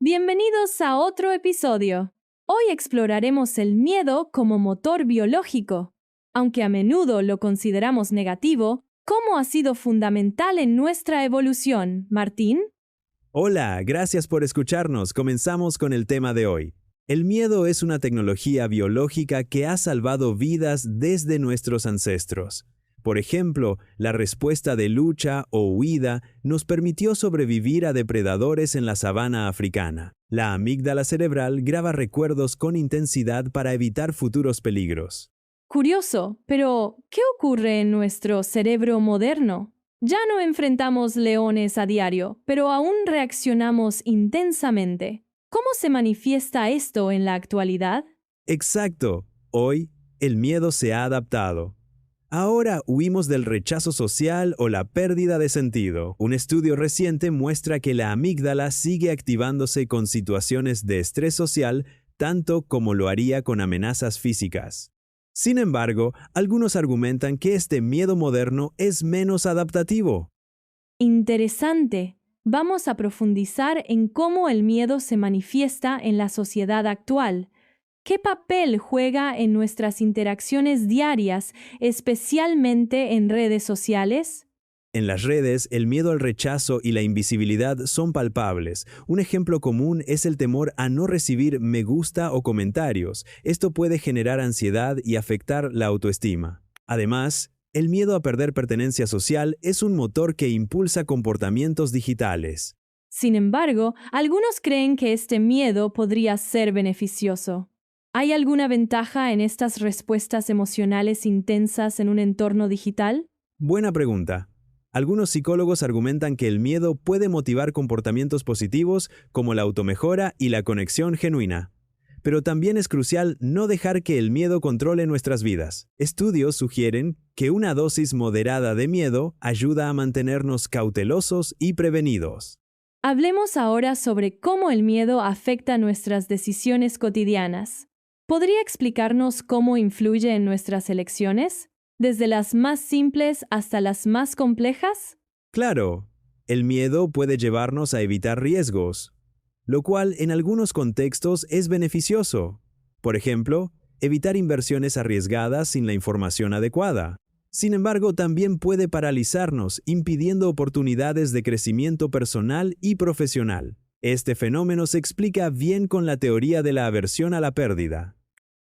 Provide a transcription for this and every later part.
Bienvenidos a otro episodio. Hoy exploraremos el miedo como motor biológico. Aunque a menudo lo consideramos negativo, ¿cómo ha sido fundamental en nuestra evolución, Martín? Hola, gracias por escucharnos. Comenzamos con el tema de hoy. El miedo es una tecnología biológica que ha salvado vidas desde nuestros ancestros. Por ejemplo, la respuesta de lucha o huida nos permitió sobrevivir a depredadores en la sabana africana. La amígdala cerebral graba recuerdos con intensidad para evitar futuros peligros. Curioso, pero ¿qué ocurre en nuestro cerebro moderno? Ya no enfrentamos leones a diario, pero aún reaccionamos intensamente. ¿Cómo se manifiesta esto en la actualidad? Exacto. Hoy, el miedo se ha adaptado. Ahora huimos del rechazo social o la pérdida de sentido. Un estudio reciente muestra que la amígdala sigue activándose con situaciones de estrés social tanto como lo haría con amenazas físicas. Sin embargo, algunos argumentan que este miedo moderno es menos adaptativo. Interesante. Vamos a profundizar en cómo el miedo se manifiesta en la sociedad actual. ¿Qué papel juega en nuestras interacciones diarias, especialmente en redes sociales? En las redes, el miedo al rechazo y la invisibilidad son palpables. Un ejemplo común es el temor a no recibir me gusta o comentarios. Esto puede generar ansiedad y afectar la autoestima. Además, el miedo a perder pertenencia social es un motor que impulsa comportamientos digitales. Sin embargo, algunos creen que este miedo podría ser beneficioso. ¿Hay alguna ventaja en estas respuestas emocionales intensas en un entorno digital? Buena pregunta. Algunos psicólogos argumentan que el miedo puede motivar comportamientos positivos como la automejora y la conexión genuina. Pero también es crucial no dejar que el miedo controle nuestras vidas. Estudios sugieren que una dosis moderada de miedo ayuda a mantenernos cautelosos y prevenidos. Hablemos ahora sobre cómo el miedo afecta nuestras decisiones cotidianas. ¿Podría explicarnos cómo influye en nuestras elecciones, desde las más simples hasta las más complejas? Claro, el miedo puede llevarnos a evitar riesgos, lo cual en algunos contextos es beneficioso. Por ejemplo, evitar inversiones arriesgadas sin la información adecuada. Sin embargo, también puede paralizarnos, impidiendo oportunidades de crecimiento personal y profesional. Este fenómeno se explica bien con la teoría de la aversión a la pérdida.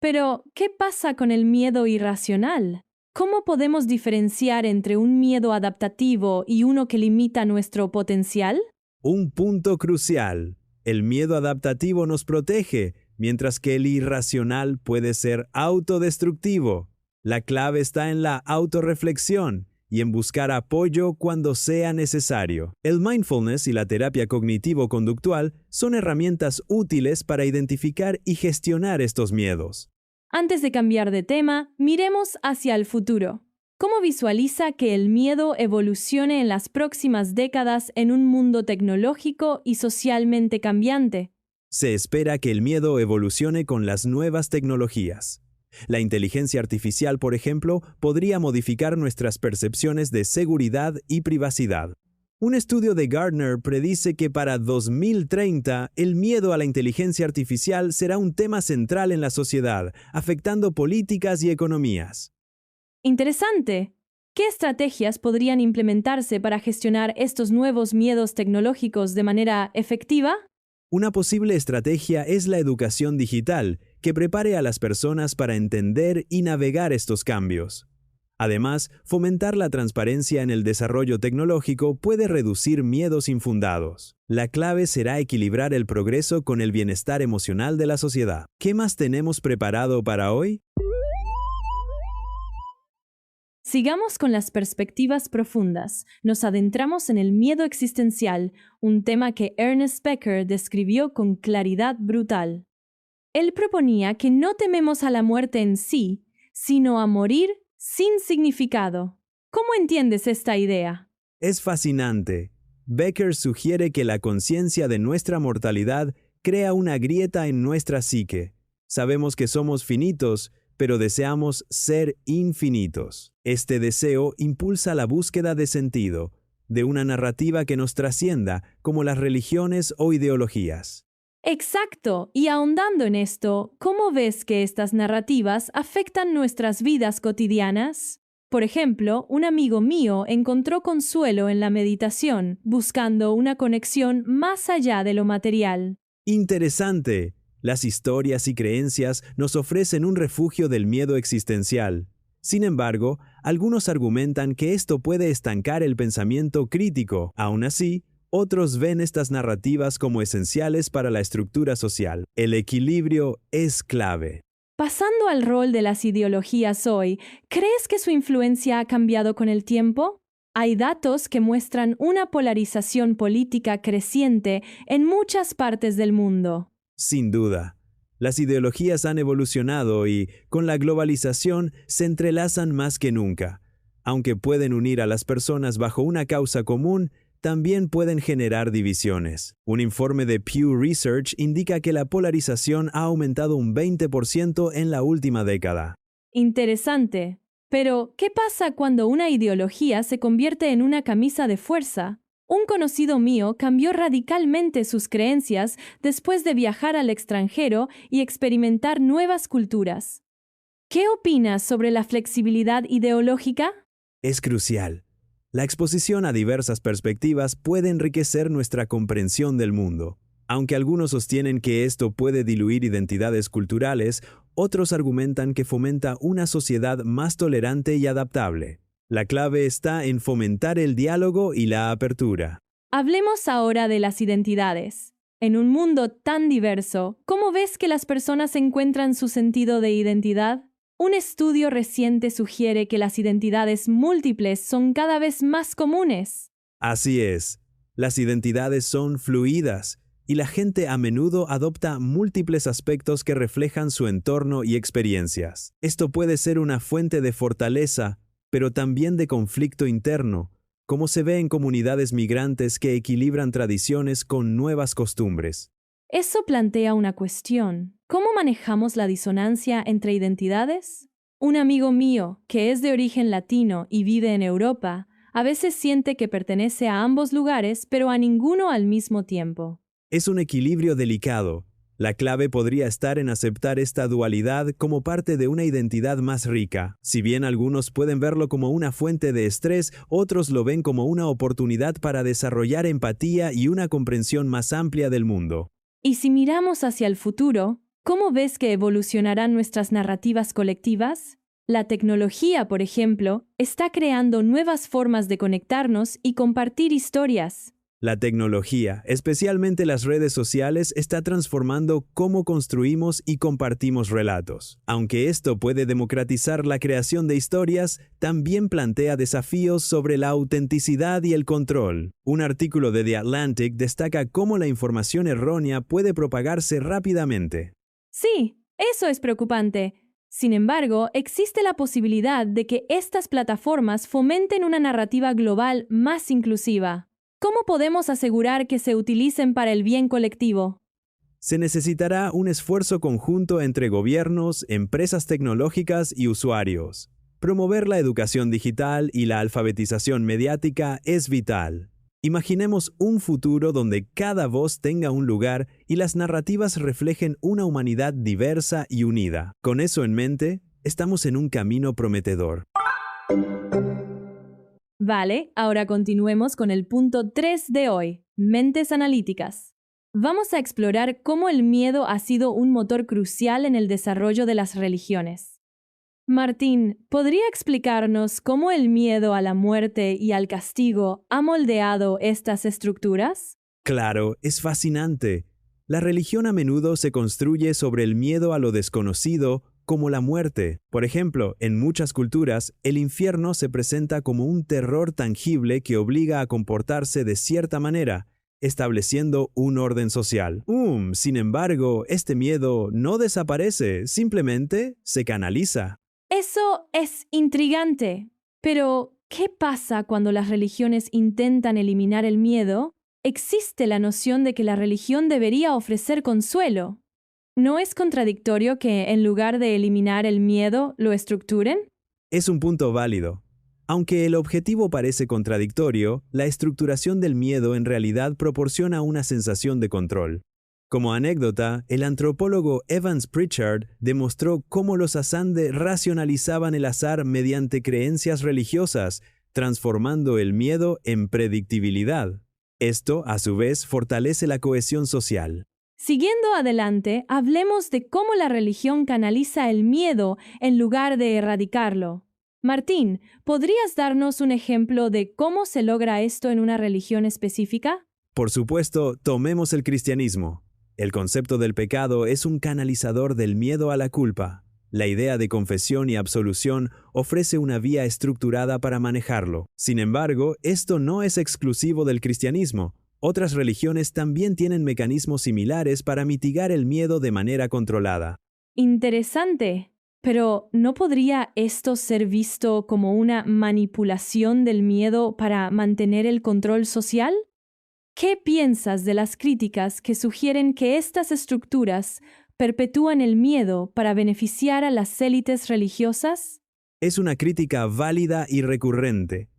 Pero, ¿qué pasa con el miedo irracional? ¿Cómo podemos diferenciar entre un miedo adaptativo y uno que limita nuestro potencial? Un punto crucial. El miedo adaptativo nos protege, mientras que el irracional puede ser autodestructivo. La clave está en la autorreflexión y en buscar apoyo cuando sea necesario. El mindfulness y la terapia cognitivo-conductual son herramientas útiles para identificar y gestionar estos miedos. Antes de cambiar de tema, miremos hacia el futuro. ¿Cómo visualiza que el miedo evolucione en las próximas décadas en un mundo tecnológico y socialmente cambiante? Se espera que el miedo evolucione con las nuevas tecnologías. La inteligencia artificial, por ejemplo, podría modificar nuestras percepciones de seguridad y privacidad. Un estudio de Gartner predice que para 2030 el miedo a la inteligencia artificial será un tema central en la sociedad, afectando políticas y economías. Interesante. ¿Qué estrategias podrían implementarse para gestionar estos nuevos miedos tecnológicos de manera efectiva? Una posible estrategia es la educación digital, que prepare a las personas para entender y navegar estos cambios. Además, fomentar la transparencia en el desarrollo tecnológico puede reducir miedos infundados. La clave será equilibrar el progreso con el bienestar emocional de la sociedad. ¿Qué más tenemos preparado para hoy? Sigamos con las perspectivas profundas. Nos adentramos en el miedo existencial, un tema que Ernest Becker describió con claridad brutal. Él proponía que no tememos a la muerte en sí, sino a morir sin significado. ¿Cómo entiendes esta idea? Es fascinante. Becker sugiere que la conciencia de nuestra mortalidad crea una grieta en nuestra psique. Sabemos que somos finitos, pero deseamos ser infinitos. Este deseo impulsa la búsqueda de sentido, de una narrativa que nos trascienda, como las religiones o ideologías. Exacto, y ahondando en esto, ¿cómo ves que estas narrativas afectan nuestras vidas cotidianas? Por ejemplo, un amigo mío encontró consuelo en la meditación, buscando una conexión más allá de lo material. Interesante. Las historias y creencias nos ofrecen un refugio del miedo existencial. Sin embargo, algunos argumentan que esto puede estancar el pensamiento crítico. Aún así, otros ven estas narrativas como esenciales para la estructura social. El equilibrio es clave. Pasando al rol de las ideologías hoy, ¿crees que su influencia ha cambiado con el tiempo? Hay datos que muestran una polarización política creciente en muchas partes del mundo. Sin duda, las ideologías han evolucionado y, con la globalización, se entrelazan más que nunca. Aunque pueden unir a las personas bajo una causa común, también pueden generar divisiones. Un informe de Pew Research indica que la polarización ha aumentado un 20% en la última década. Interesante. Pero, ¿qué pasa cuando una ideología se convierte en una camisa de fuerza? Un conocido mío cambió radicalmente sus creencias después de viajar al extranjero y experimentar nuevas culturas. ¿Qué opinas sobre la flexibilidad ideológica? Es crucial. La exposición a diversas perspectivas puede enriquecer nuestra comprensión del mundo. Aunque algunos sostienen que esto puede diluir identidades culturales, otros argumentan que fomenta una sociedad más tolerante y adaptable. La clave está en fomentar el diálogo y la apertura. Hablemos ahora de las identidades. En un mundo tan diverso, ¿cómo ves que las personas encuentran su sentido de identidad? Un estudio reciente sugiere que las identidades múltiples son cada vez más comunes. Así es, las identidades son fluidas y la gente a menudo adopta múltiples aspectos que reflejan su entorno y experiencias. Esto puede ser una fuente de fortaleza, pero también de conflicto interno, como se ve en comunidades migrantes que equilibran tradiciones con nuevas costumbres. Eso plantea una cuestión. ¿Cómo manejamos la disonancia entre identidades? Un amigo mío, que es de origen latino y vive en Europa, a veces siente que pertenece a ambos lugares, pero a ninguno al mismo tiempo. Es un equilibrio delicado. La clave podría estar en aceptar esta dualidad como parte de una identidad más rica. Si bien algunos pueden verlo como una fuente de estrés, otros lo ven como una oportunidad para desarrollar empatía y una comprensión más amplia del mundo. Y si miramos hacia el futuro, ¿cómo ves que evolucionarán nuestras narrativas colectivas? La tecnología, por ejemplo, está creando nuevas formas de conectarnos y compartir historias. La tecnología, especialmente las redes sociales, está transformando cómo construimos y compartimos relatos. Aunque esto puede democratizar la creación de historias, también plantea desafíos sobre la autenticidad y el control. Un artículo de The Atlantic destaca cómo la información errónea puede propagarse rápidamente. Sí, eso es preocupante. Sin embargo, existe la posibilidad de que estas plataformas fomenten una narrativa global más inclusiva. ¿Cómo podemos asegurar que se utilicen para el bien colectivo? Se necesitará un esfuerzo conjunto entre gobiernos, empresas tecnológicas y usuarios. Promover la educación digital y la alfabetización mediática es vital. Imaginemos un futuro donde cada voz tenga un lugar y las narrativas reflejen una humanidad diversa y unida. Con eso en mente, estamos en un camino prometedor. Vale, ahora continuemos con el punto 3 de hoy, mentes analíticas. Vamos a explorar cómo el miedo ha sido un motor crucial en el desarrollo de las religiones. Martín, ¿podría explicarnos cómo el miedo a la muerte y al castigo ha moldeado estas estructuras? Claro, es fascinante. La religión a menudo se construye sobre el miedo a lo desconocido, como la muerte. Por ejemplo, en muchas culturas, el infierno se presenta como un terror tangible que obliga a comportarse de cierta manera, estableciendo un orden social. Sin embargo, este miedo no desaparece, simplemente se canaliza. Eso es intrigante. Pero, ¿qué pasa cuando las religiones intentan eliminar el miedo? Existe la noción de que la religión debería ofrecer consuelo. ¿No es contradictorio que, en lugar de eliminar el miedo, lo estructuren? Es un punto válido. Aunque el objetivo parece contradictorio, la estructuración del miedo en realidad proporciona una sensación de control. Como anécdota, el antropólogo Evans Pritchard demostró cómo los Azande racionalizaban el azar mediante creencias religiosas, transformando el miedo en predictibilidad. Esto, a su vez, fortalece la cohesión social. Siguiendo adelante, hablemos de cómo la religión canaliza el miedo en lugar de erradicarlo. Martín, ¿podrías darnos un ejemplo de cómo se logra esto en una religión específica? Por supuesto, tomemos el cristianismo. El concepto del pecado es un canalizador del miedo a la culpa. La idea de confesión y absolución ofrece una vía estructurada para manejarlo. Sin embargo, esto no es exclusivo del cristianismo. Otras religiones también tienen mecanismos similares para mitigar el miedo de manera controlada. Interesante. Pero ¿no podría esto ser visto como una manipulación del miedo para mantener el control social? ¿Qué piensas de las críticas que sugieren que estas estructuras perpetúan el miedo para beneficiar a las élites religiosas? Es una crítica válida y recurrente.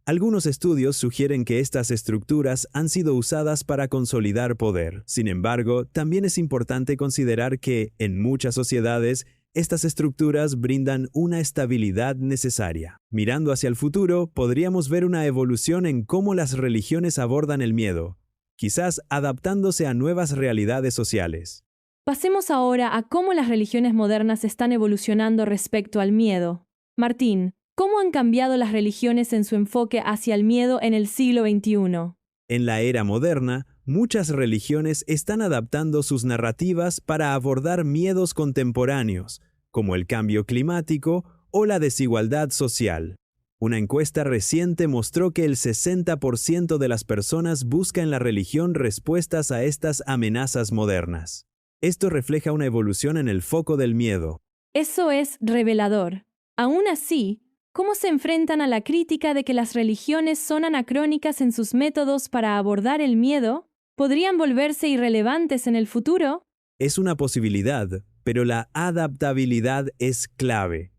Algunos estudios sugieren que estas estructuras han sido usadas para consolidar poder. Sin embargo, también es importante considerar que, en muchas sociedades, estas estructuras brindan una estabilidad necesaria. Mirando hacia el futuro, podríamos ver una evolución en cómo las religiones abordan el miedo, quizás adaptándose a nuevas realidades sociales. Pasemos ahora a cómo las religiones modernas están evolucionando respecto al miedo. Martín, ¿cómo han cambiado las religiones en su enfoque hacia el miedo en el siglo XXI? En la era moderna, muchas religiones están adaptando sus narrativas para abordar miedos contemporáneos, como el cambio climático o la desigualdad social. Una encuesta reciente mostró que el 60% de las personas busca en la religión respuestas a estas amenazas modernas. Esto refleja una evolución en el foco del miedo. Eso es revelador. Aún así, ¿cómo se enfrentan a la crítica de que las religiones son anacrónicas en sus métodos para abordar el miedo? ¿Podrían volverse irrelevantes en el futuro? Es una posibilidad, pero la adaptabilidad es clave.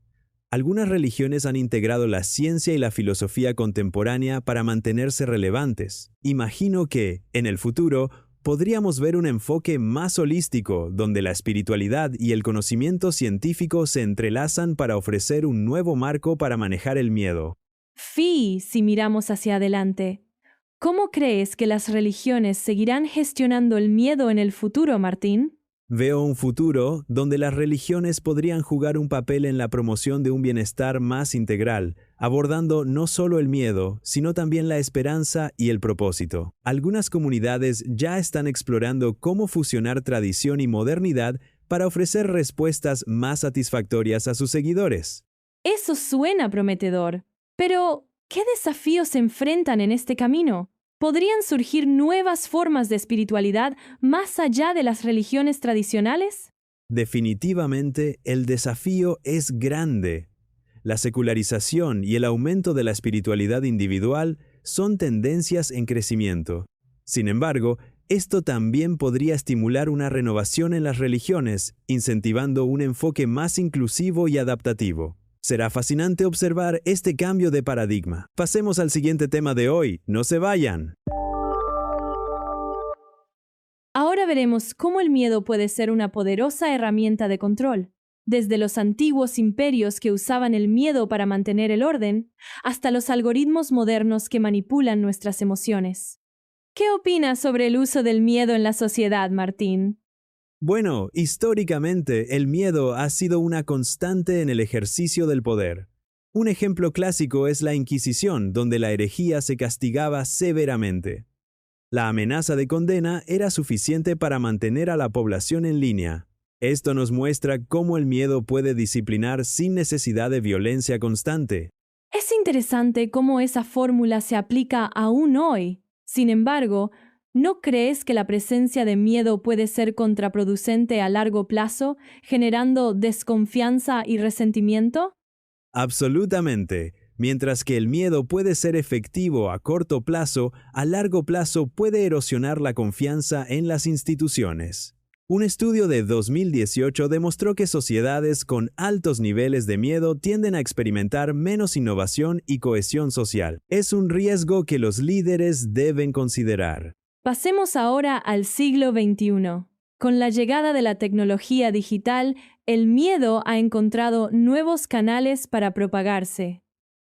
Algunas religiones han integrado la ciencia y la filosofía contemporánea para mantenerse relevantes. Imagino que, en el futuro, podríamos ver un enfoque más holístico, donde la espiritualidad y el conocimiento científico se entrelazan para ofrecer un nuevo marco para manejar el miedo. Si miramos hacia adelante, ¿cómo crees que las religiones seguirán gestionando el miedo en el futuro, Martín? Veo un futuro donde las religiones podrían jugar un papel en la promoción de un bienestar más integral, abordando no solo el miedo, sino también la esperanza y el propósito. Algunas comunidades ya están explorando cómo fusionar tradición y modernidad para ofrecer respuestas más satisfactorias a sus seguidores. Eso suena prometedor. Pero, ¿qué desafíos se enfrentan en este camino? ¿Podrían surgir nuevas formas de espiritualidad más allá de las religiones tradicionales? Definitivamente, el desafío es grande. La secularización y el aumento de la espiritualidad individual son tendencias en crecimiento. Sin embargo, esto también podría estimular una renovación en las religiones, incentivando un enfoque más inclusivo y adaptativo. Será fascinante observar este cambio de paradigma. Pasemos al siguiente tema de hoy. ¡No se vayan! Ahora veremos cómo el miedo puede ser una poderosa herramienta de control. Desde los antiguos imperios que usaban el miedo para mantener el orden, hasta los algoritmos modernos que manipulan nuestras emociones. ¿Qué opinas sobre el uso del miedo en la sociedad, Martín? Bueno, históricamente el miedo ha sido una constante en el ejercicio del poder. Un ejemplo clásico es la Inquisición, donde la herejía se castigaba severamente. La amenaza de condena era suficiente para mantener a la población en línea. Esto nos muestra cómo el miedo puede disciplinar sin necesidad de violencia constante. Es interesante cómo esa fórmula se aplica aún hoy. Sin embargo, ¿no crees que la presencia de miedo puede ser contraproducente a largo plazo, generando desconfianza y resentimiento? Absolutamente. Mientras que el miedo puede ser efectivo a corto plazo, a largo plazo puede erosionar la confianza en las instituciones. Un estudio de 2018 demostró que sociedades con altos niveles de miedo tienden a experimentar menos innovación y cohesión social. Es un riesgo que los líderes deben considerar. Pasemos ahora al siglo XXI. Con la llegada de la tecnología digital, el miedo ha encontrado nuevos canales para propagarse.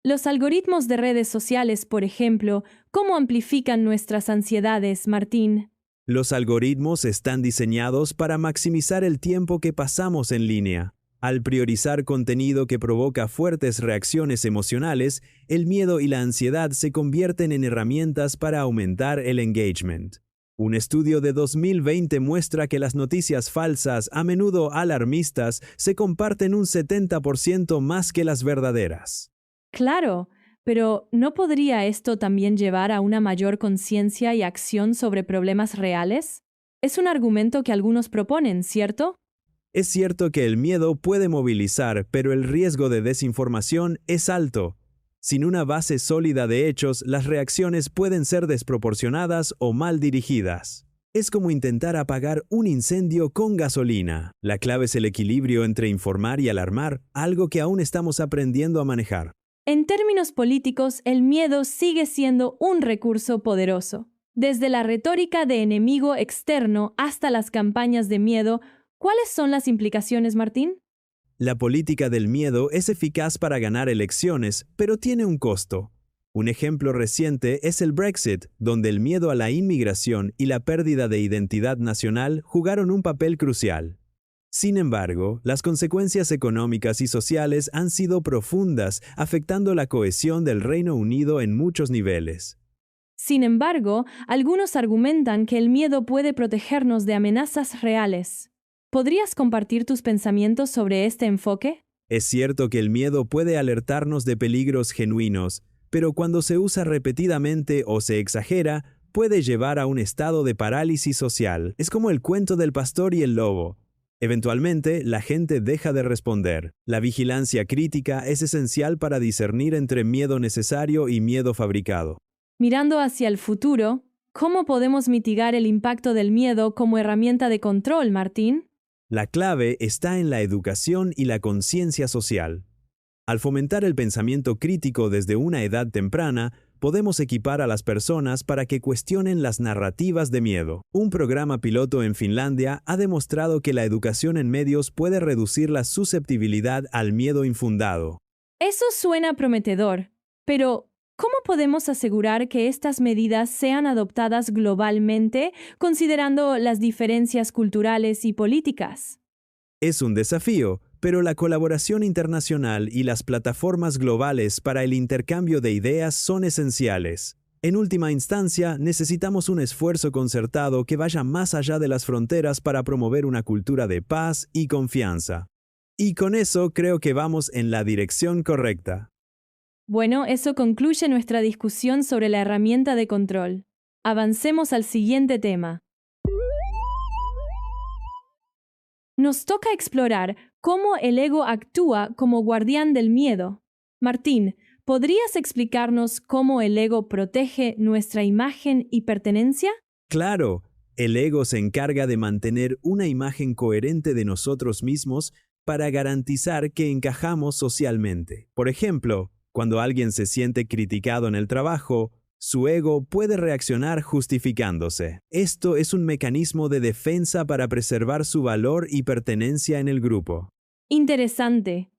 Los algoritmos de redes sociales, por ejemplo, ¿cómo amplifican nuestras ansiedades, Martín? Los algoritmos están diseñados para maximizar el tiempo que pasamos en línea. Al priorizar contenido que provoca fuertes reacciones emocionales, el miedo y la ansiedad se convierten en herramientas para aumentar el engagement. Un estudio de 2020 muestra que las noticias falsas, a menudo alarmistas, se comparten un 70% más que las verdaderas. Claro, pero ¿no podría esto también llevar a una mayor conciencia y acción sobre problemas reales? Es un argumento que algunos proponen, ¿cierto? Es cierto que el miedo puede movilizar, pero el riesgo de desinformación es alto. Sin una base sólida de hechos, las reacciones pueden ser desproporcionadas o mal dirigidas. Es como intentar apagar un incendio con gasolina. La clave es el equilibrio entre informar y alarmar, algo que aún estamos aprendiendo a manejar. En términos políticos, el miedo sigue siendo un recurso poderoso. Desde la retórica de enemigo externo hasta las campañas de miedo, ¿cuáles son las implicaciones, Martín? La política del miedo es eficaz para ganar elecciones, pero tiene un costo. Un ejemplo reciente es el Brexit, donde el miedo a la inmigración y la pérdida de identidad nacional jugaron un papel crucial. Sin embargo, las consecuencias económicas y sociales han sido profundas, afectando la cohesión del Reino Unido en muchos niveles. Sin embargo, algunos argumentan que el miedo puede protegernos de amenazas reales. ¿Podrías compartir tus pensamientos sobre este enfoque? Es cierto que el miedo puede alertarnos de peligros genuinos, pero cuando se usa repetidamente o se exagera, puede llevar a un estado de parálisis social. Es como el cuento del pastor y el lobo. Eventualmente, la gente deja de responder. La vigilancia crítica es esencial para discernir entre miedo necesario y miedo fabricado. Mirando hacia el futuro, ¿cómo podemos mitigar el impacto del miedo como herramienta de control, Martín? La clave está en la educación y la conciencia social. Al fomentar el pensamiento crítico desde una edad temprana, podemos equipar a las personas para que cuestionen las narrativas de miedo. Un programa piloto en Finlandia ha demostrado que la educación en medios puede reducir la susceptibilidad al miedo infundado. Eso suena prometedor, pero ¿cómo podemos asegurar que estas medidas sean adoptadas globalmente, considerando las diferencias culturales y políticas? Es un desafío, pero la colaboración internacional y las plataformas globales para el intercambio de ideas son esenciales. En última instancia, necesitamos un esfuerzo concertado que vaya más allá de las fronteras para promover una cultura de paz y confianza. Y con eso creo que vamos en la dirección correcta. Bueno, eso concluye nuestra discusión sobre la herramienta de control. Avancemos al siguiente tema. Nos toca explorar cómo el ego actúa como guardián del miedo. Martín, ¿podrías explicarnos cómo el ego protege nuestra imagen y pertenencia? Claro, el ego se encarga de mantener una imagen coherente de nosotros mismos para garantizar que encajamos socialmente. Por ejemplo, cuando alguien se siente criticado en el trabajo, su ego puede reaccionar justificándose. Esto es un mecanismo de defensa para preservar su valor y pertenencia en el grupo. Interesante.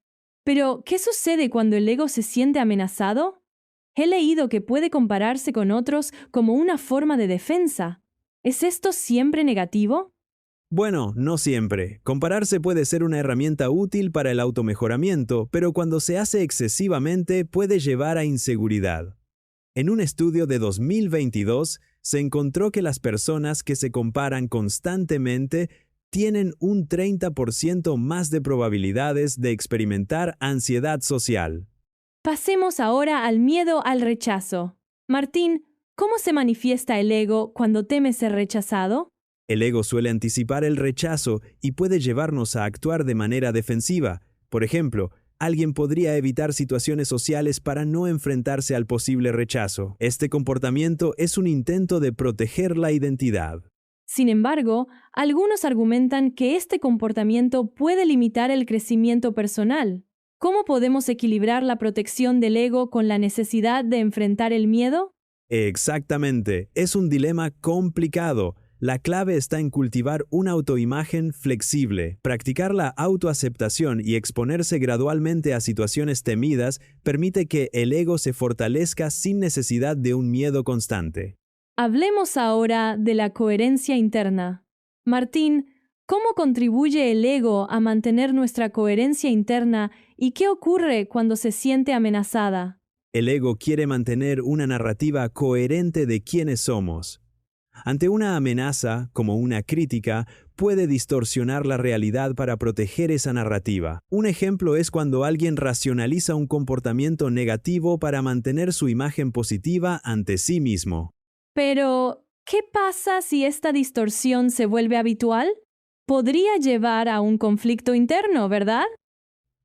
Pero, ¿qué sucede cuando el ego se siente amenazado? He leído que puede compararse con otros como una forma de defensa. ¿Es esto siempre negativo? Bueno, no siempre. Compararse puede ser una herramienta útil para el automejoramiento, pero cuando se hace excesivamente puede llevar a inseguridad. En un estudio de 2022, se encontró que las personas que se comparan constantemente tienen un 30% más de probabilidades de experimentar ansiedad social. Pasemos ahora al miedo al rechazo. Martín, ¿cómo se manifiesta el ego cuando teme ser rechazado? El ego suele anticipar el rechazo y puede llevarnos a actuar de manera defensiva. Por ejemplo, alguien podría evitar situaciones sociales para no enfrentarse al posible rechazo. Este comportamiento es un intento de proteger la identidad. Sin embargo, algunos argumentan que este comportamiento puede limitar el crecimiento personal. ¿Cómo podemos equilibrar la protección del ego con la necesidad de enfrentar el miedo? Exactamente, es un dilema complicado. la clave está en cultivar una autoimagen flexible. Practicar la autoaceptación y exponerse gradualmente a situaciones temidas permite que el ego se fortalezca sin necesidad de un miedo constante. Hablemos ahora de la coherencia interna. Martín, ¿cómo contribuye el ego a mantener nuestra coherencia interna y qué ocurre cuando se siente amenazada? El ego quiere mantener una narrativa coherente de quiénes somos. Ante una amenaza, como una crítica, puede distorsionar la realidad para proteger esa narrativa. Un ejemplo es cuando alguien racionaliza un comportamiento negativo para mantener su imagen positiva ante sí mismo. Pero, ¿qué pasa si esta distorsión se vuelve habitual? Podría llevar a un conflicto interno, ¿verdad?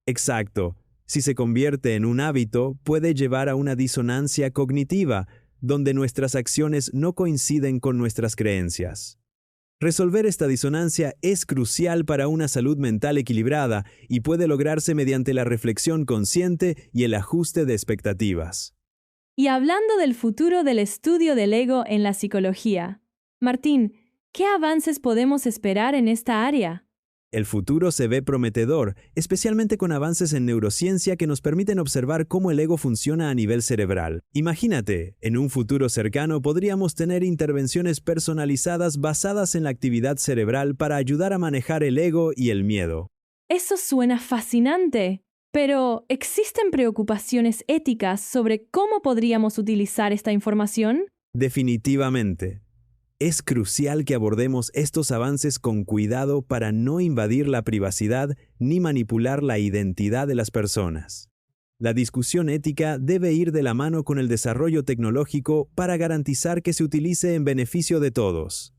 Exacto. Si se convierte en un hábito, puede llevar a una disonancia cognitiva, donde nuestras acciones no coinciden con nuestras creencias. Resolver esta disonancia es crucial para una salud mental equilibrada y puede lograrse mediante la reflexión consciente y el ajuste de expectativas. Y hablando del futuro del estudio del ego en la psicología, Martín, ¿qué avances podemos esperar en esta área? El futuro se ve prometedor, especialmente con avances en neurociencia que nos permiten observar cómo el ego funciona a nivel cerebral. Imagínate, en un futuro cercano podríamos tener intervenciones personalizadas basadas en la actividad cerebral para ayudar a manejar el ego y el miedo. Eso suena fascinante, pero ¿existen preocupaciones éticas sobre cómo podríamos utilizar esta información? Definitivamente. Es crucial que abordemos estos avances con cuidado para no invadir la privacidad ni manipular la identidad de las personas. La discusión ética debe ir de la mano con el desarrollo tecnológico para garantizar que se utilice en beneficio de todos.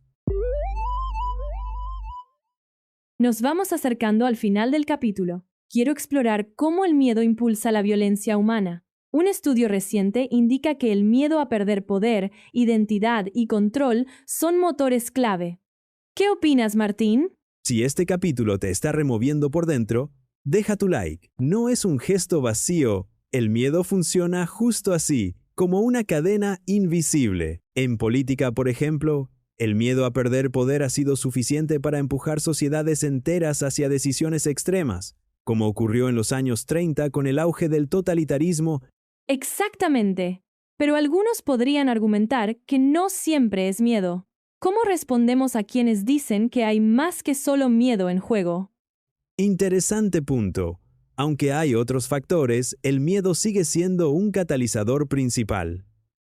Nos vamos acercando al final del capítulo. Quiero explorar cómo el miedo impulsa la violencia humana. Un estudio reciente indica que el miedo a perder poder, identidad y control son motores clave. ¿Qué opinas, Martín? Si este capítulo te está removiendo por dentro, deja tu like. No es un gesto vacío. El miedo funciona justo así, como una cadena invisible. En política, por ejemplo, el miedo a perder poder ha sido suficiente para empujar sociedades enteras hacia decisiones extremas, como ocurrió en los años 30 con el auge del totalitarismo. Exactamente. Pero algunos podrían argumentar que no siempre es miedo. ¿Cómo respondemos a quienes dicen que hay más que solo miedo en juego? Interesante punto. Aunque hay otros factores, el miedo sigue siendo un catalizador principal.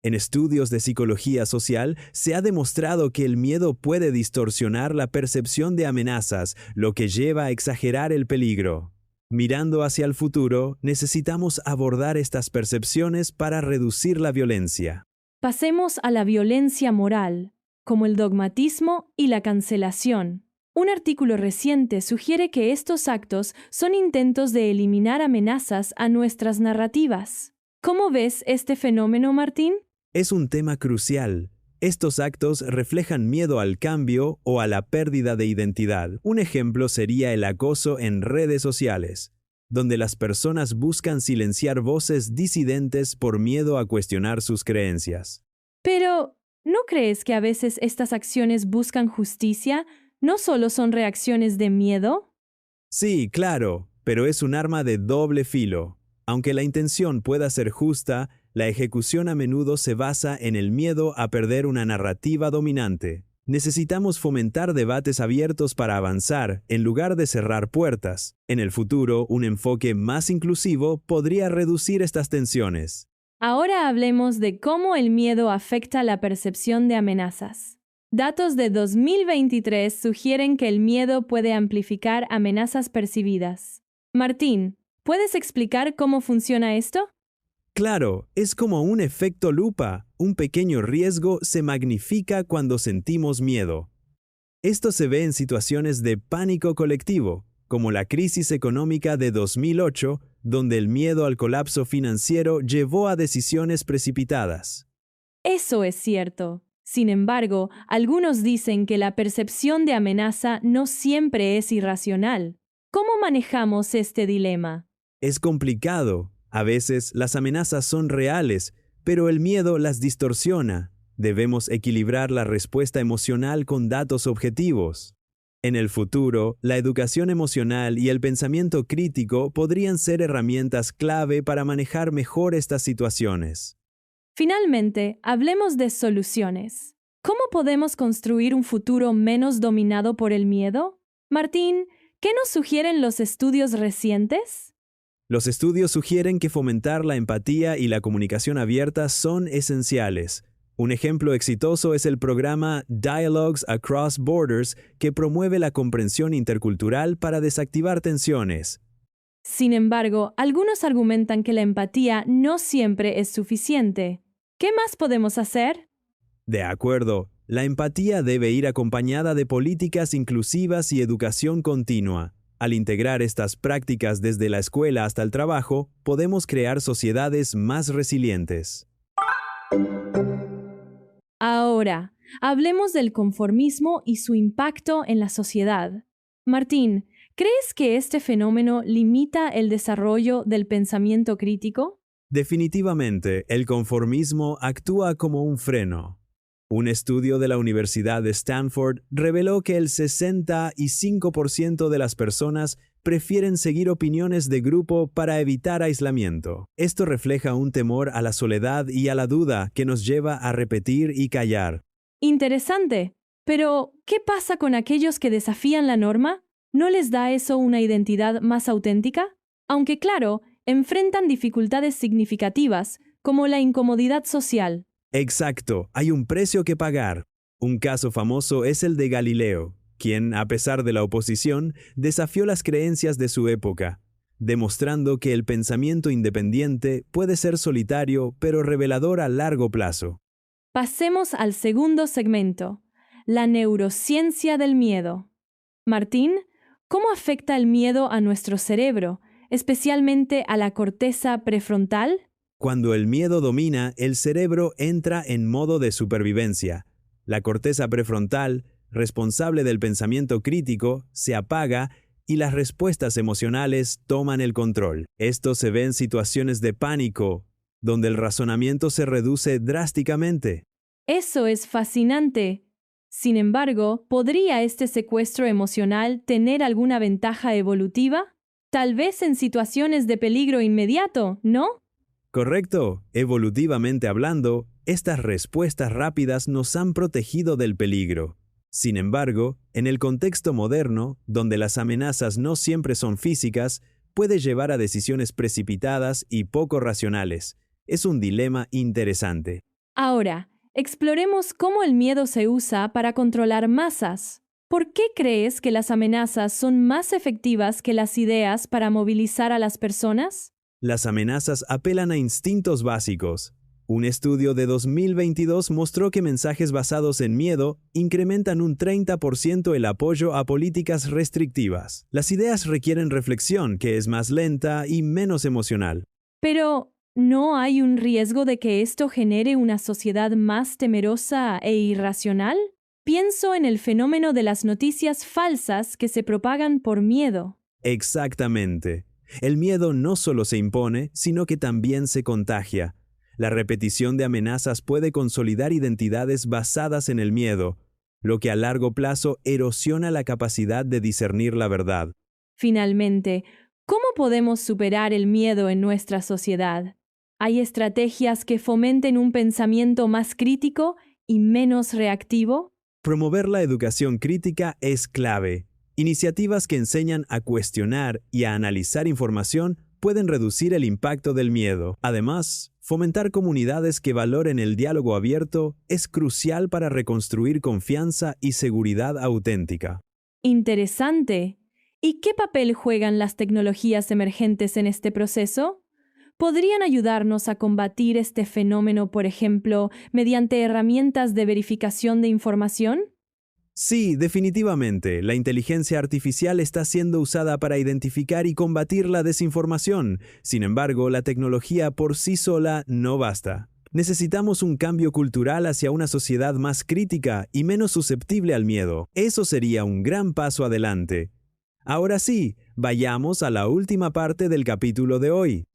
En estudios de psicología social se ha demostrado que el miedo puede distorsionar la percepción de amenazas, lo que lleva a exagerar el peligro. Mirando hacia el futuro, necesitamos abordar estas percepciones para reducir la violencia. Pasemos a la violencia moral, como el dogmatismo y la cancelación. Un artículo reciente sugiere que estos actos son intentos de eliminar amenazas a nuestras narrativas. ¿Cómo ves este fenómeno, Martín? Es un tema crucial. Estos actos reflejan miedo al cambio o a la pérdida de identidad. Un ejemplo sería el acoso en redes sociales, donde las personas buscan silenciar voces disidentes por miedo a cuestionar sus creencias. Pero, ¿no crees que a veces estas acciones buscan justicia? ¿No solo son reacciones de miedo? Sí, claro, pero es un arma de doble filo. Aunque la intención pueda ser justa, la ejecución a menudo se basa en el miedo a perder una narrativa dominante. Necesitamos fomentar debates abiertos para avanzar, en lugar de cerrar puertas. En el futuro, un enfoque más inclusivo podría reducir estas tensiones. Ahora hablemos de cómo el miedo afecta la percepción de amenazas. Datos de 2023 sugieren que el miedo puede amplificar amenazas percibidas. Martín, ¿puedes explicar cómo funciona esto? Claro, es como un efecto lupa. Un pequeño riesgo se magnifica cuando sentimos miedo. Esto se ve en situaciones de pánico colectivo, como la crisis económica de 2008, donde el miedo al colapso financiero llevó a decisiones precipitadas. Eso es cierto. Sin embargo, algunos dicen que la percepción de amenaza no siempre es irracional. ¿Cómo manejamos este dilema? Es complicado. A veces las amenazas son reales, pero el miedo las distorsiona. Debemos equilibrar la respuesta emocional con datos objetivos. En el futuro, la educación emocional y el pensamiento crítico podrían ser herramientas clave para manejar mejor estas situaciones. Finalmente, hablemos de soluciones. ¿Cómo podemos construir un futuro menos dominado por el miedo? Martín, ¿qué nos sugieren los estudios recientes? Los estudios sugieren que fomentar la empatía y la comunicación abierta son esenciales. Un ejemplo exitoso es el programa Dialogues Across Borders, que promueve la comprensión intercultural para desactivar tensiones. Sin embargo, algunos argumentan que la empatía no siempre es suficiente. ¿Qué más podemos hacer? De acuerdo, la empatía debe ir acompañada de políticas inclusivas y educación continua. Al integrar estas prácticas desde la escuela hasta el trabajo, podemos crear sociedades más resilientes. Ahora, hablemos del conformismo y su impacto en la sociedad. Martín, ¿crees que este fenómeno limita el desarrollo del pensamiento crítico? Definitivamente, el conformismo actúa como un freno. Un estudio de la Universidad de Stanford reveló que el 65% de las personas prefieren seguir opiniones de grupo para evitar aislamiento. Esto refleja un temor a la soledad y a la duda que nos lleva a repetir y callar. Interesante. Pero, ¿qué pasa con aquellos que desafían la norma? ¿No les da eso una identidad más auténtica? Aunque claro, enfrentan dificultades significativas, como la incomodidad social. Exacto, hay un precio que pagar. Un caso famoso es el de Galileo, quien, a pesar de la oposición, desafió las creencias de su época, demostrando que el pensamiento independiente puede ser solitario pero revelador a largo plazo. Pasemos al segundo segmento, la neurociencia del miedo. Martín, ¿cómo afecta el miedo a nuestro cerebro, especialmente a la corteza prefrontal? Cuando el miedo domina, el cerebro entra en modo de supervivencia. La corteza prefrontal, responsable del pensamiento crítico, se apaga y las respuestas emocionales toman el control. Esto se ve en situaciones de pánico, donde el razonamiento se reduce drásticamente. Eso es fascinante. Sin embargo, ¿podría este secuestro emocional tener alguna ventaja evolutiva? Tal vez en situaciones de peligro inmediato, ¿no? Correcto, evolutivamente hablando, estas respuestas rápidas nos han protegido del peligro. Sin embargo, en el contexto moderno, donde las amenazas no siempre son físicas, puede llevar a decisiones precipitadas y poco racionales. Es un dilema interesante. Ahora, exploremos cómo el miedo se usa para controlar masas. ¿Por qué crees que las amenazas son más efectivas que las ideas para movilizar a las personas? Las amenazas apelan a instintos básicos. Un estudio de 2022 mostró que mensajes basados en miedo incrementan un 30% el apoyo a políticas restrictivas. Las ideas requieren reflexión, que es más lenta y menos emocional. Pero, ¿no hay un riesgo de que esto genere una sociedad más temerosa e irracional? Pienso en el fenómeno de las noticias falsas que se propagan por miedo. Exactamente. El miedo no solo se impone, sino que también se contagia. La repetición de amenazas puede consolidar identidades basadas en el miedo, lo que a largo plazo erosiona la capacidad de discernir la verdad. Finalmente, ¿cómo podemos superar el miedo en nuestra sociedad? ¿Hay estrategias que fomenten un pensamiento más crítico y menos reactivo? Promover la educación crítica es clave. Iniciativas que enseñan a cuestionar y a analizar información pueden reducir el impacto del miedo. Además, fomentar comunidades que valoren el diálogo abierto es crucial para reconstruir confianza y seguridad auténtica. Interesante. ¿Y qué papel juegan las tecnologías emergentes en este proceso? ¿Podrían ayudarnos a combatir este fenómeno, por ejemplo, mediante herramientas de verificación de información? Sí, definitivamente, la inteligencia artificial está siendo usada para identificar y combatir la desinformación. Sin embargo, la tecnología por sí sola no basta. Necesitamos un cambio cultural hacia una sociedad más crítica y menos susceptible al miedo. Eso sería un gran paso adelante. Ahora sí, vayamos a la última parte del capítulo de hoy.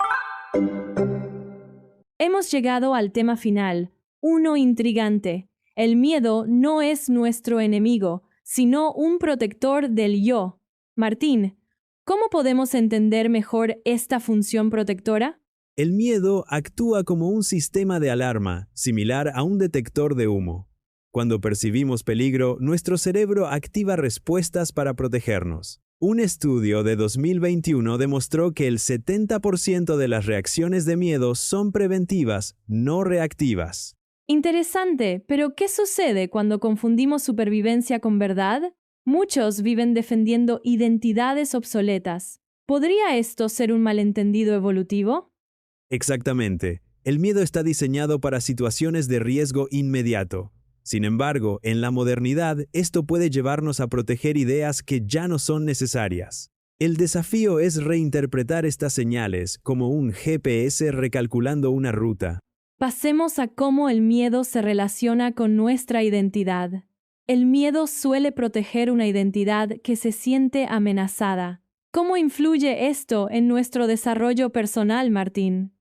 Hemos llegado al tema final. uno intrigante. El miedo no es nuestro enemigo, sino un protector del yo. Martín, ¿cómo podemos entender mejor esta función protectora? El miedo actúa como un sistema de alarma, similar a un detector de humo. Cuando percibimos peligro, nuestro cerebro activa respuestas para protegernos. Un estudio de 2021 demostró que el 70% de las reacciones de miedo son preventivas, no reactivas. Interesante, pero ¿qué sucede cuando confundimos supervivencia con verdad? Muchos viven defendiendo identidades obsoletas. ¿Podría esto ser un malentendido evolutivo? Exactamente. El miedo está diseñado para situaciones de riesgo inmediato. Sin embargo, en la modernidad, esto puede llevarnos a proteger ideas que ya no son necesarias. El desafío es reinterpretar estas señales como un GPS recalculando una ruta. Pasemos a cómo el miedo se relaciona con nuestra identidad. El miedo suele proteger una identidad que se siente amenazada. ¿Cómo influye esto en nuestro desarrollo personal, Martín?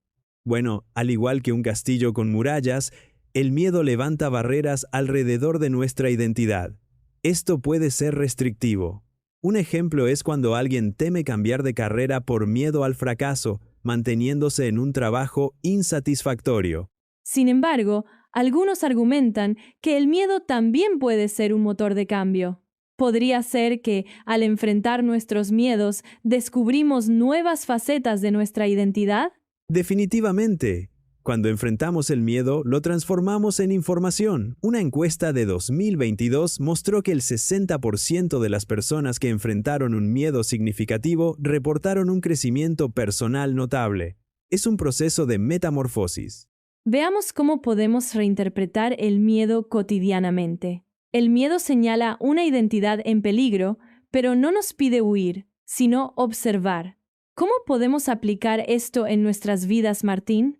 Bueno, al igual que un castillo con murallas, el miedo levanta barreras alrededor de nuestra identidad. Esto puede ser restrictivo. Un ejemplo es cuando alguien teme cambiar de carrera por miedo al fracaso, manteniéndose en un trabajo insatisfactorio. Sin embargo, algunos argumentan que el miedo también puede ser un motor de cambio. Podría ser que, al enfrentar nuestros miedos, descubrimos nuevas facetas de nuestra identidad. Definitivamente. Cuando enfrentamos el miedo, lo transformamos en información. Una encuesta de 2022 mostró que el 60% de las personas que enfrentaron un miedo significativo reportaron un crecimiento personal notable. Es un proceso de metamorfosis. Veamos cómo podemos reinterpretar el miedo cotidianamente. El miedo señala una identidad en peligro, pero no nos pide huir, sino observar. ¿Cómo podemos aplicar esto en nuestras vidas, Martín?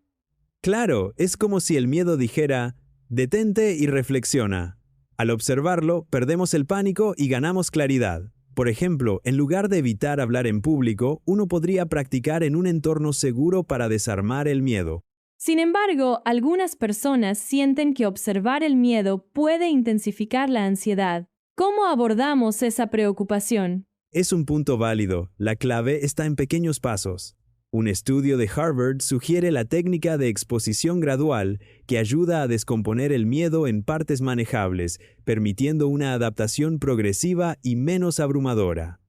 Claro, es como si el miedo dijera, detente y reflexiona. Al observarlo, perdemos el pánico y ganamos claridad. Por ejemplo, en lugar de evitar hablar en público, uno podría practicar en un entorno seguro para desarmar el miedo. Sin embargo, algunas personas sienten que observar el miedo puede intensificar la ansiedad. ¿Cómo abordamos esa preocupación? Es un punto válido. La clave está en pequeños pasos. Un estudio de Harvard sugiere la técnica de exposición gradual que ayuda a descomponer el miedo en partes manejables, permitiendo una adaptación progresiva y menos abrumadora.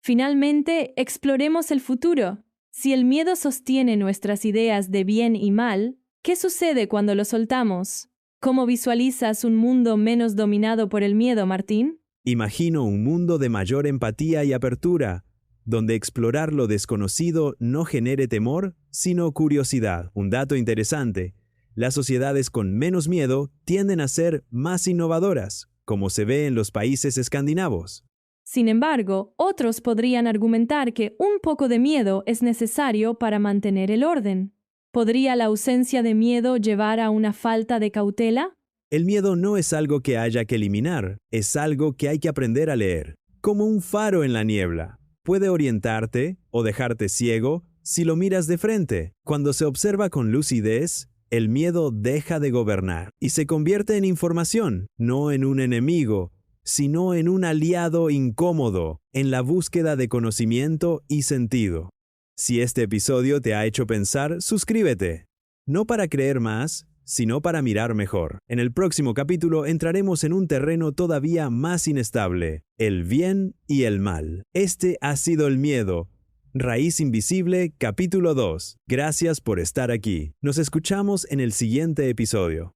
Finalmente, exploremos el futuro. Si el miedo sostiene nuestras ideas de bien y mal, ¿qué sucede cuando lo soltamos? ¿Cómo visualizas un mundo menos dominado por el miedo, Martín? Imagino un mundo de mayor empatía y apertura, donde explorar lo desconocido no genere temor, sino curiosidad. Un dato interesante: las sociedades con menos miedo tienden a ser más innovadoras, como se ve en los países escandinavos. Sin embargo, otros podrían argumentar que un poco de miedo es necesario para mantener el orden. ¿Podría la ausencia de miedo llevar a una falta de cautela? El miedo no es algo que haya que eliminar, es algo que hay que aprender a leer, como un faro en la niebla. Puede orientarte o dejarte ciego si lo miras de frente. Cuando se observa con lucidez, el miedo deja de gobernar y se convierte en información, no en un enemigo, sino en un aliado incómodo en la búsqueda de conocimiento y sentido. Si este episodio te ha hecho pensar, suscríbete. No para creer más, sino para mirar mejor. En el próximo capítulo entraremos en un terreno todavía más inestable: el bien y el mal. Este ha sido El Miedo, Raíz Invisible, capítulo 2. Gracias por estar aquí. Nos escuchamos en el siguiente episodio.